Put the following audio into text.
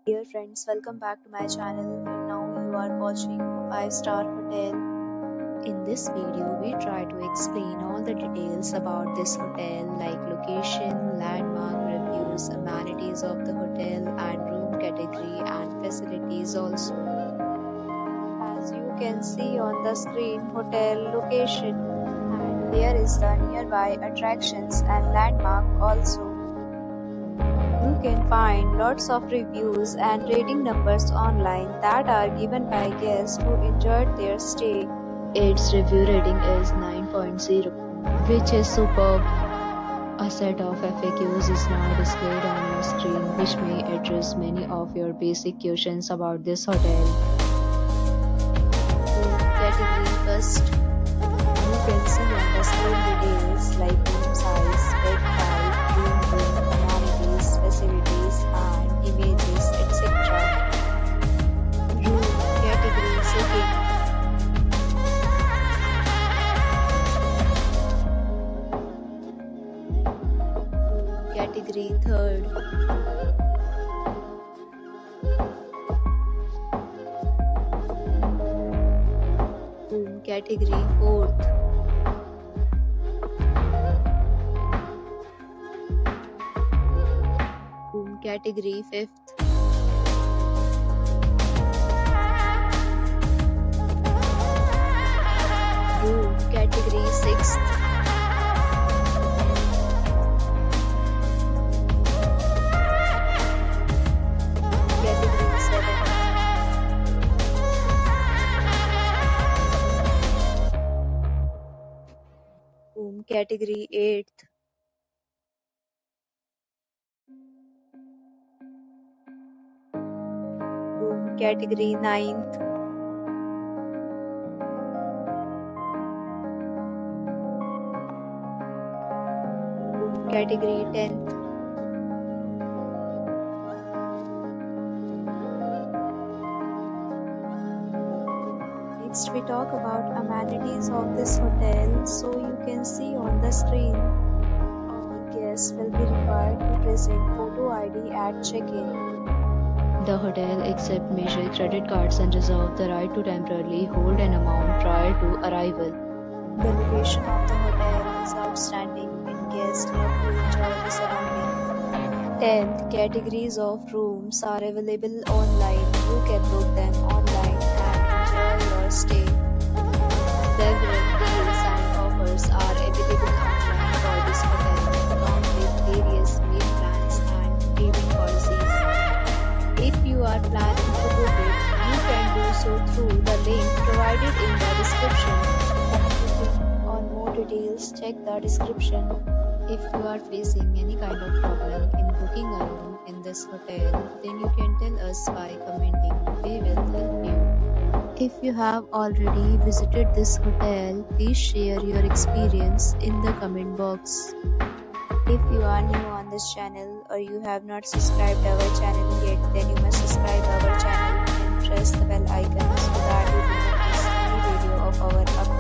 Dear friends, welcome back to my channel and now you are watching a 5-star hotel. In this video, we try to explain all the details about this hotel like location, landmark, reviews, amenities of the hotel and room category and facilities also. As you can see on the screen, hotel location and here is the nearby attractions and landmark also. You can find lots of reviews and rating numbers online that are given by guests who enjoyed their stay. Its review rating is 9.0, which is superb. A set of FAQs is now displayed on your screen, which may address many of your basic questions about this hotel. Category first. You can see on the screen details like room size, bed type, room, amenities, facilities, and images, etc. Room category second. Category third. Room category fourth. Room category fifth. Room category sixth. Category seventh. Room category eighth. Room category ninth. Room category 10th. Next we talk about amenities of this hotel. So you can see on the screen, all guests will be required to present photo ID at check-in. The hotel accepts major credit cards and reserves the right to temporarily hold an amount prior to arrival. The location of the hotel is outstanding and guests love to enjoy the surrounding. 10th, categories of rooms are available online. You can book them online and enjoy your stay. Several deals and offers are available online for this hotel, along with various meal plans and payment policies. If you are planning to book it, you can do so through the link provided in the description. For more details, check the description. If you are facing any kind of problem in booking a room in this hotel, then you can tell us by commenting. We will help you. If you have already visited this hotel, please share your experience in the comment box. If you are new on this channel or you have not subscribed our channel yet, then you must subscribe our channel and press the bell icon so that you do not miss any video of our upcoming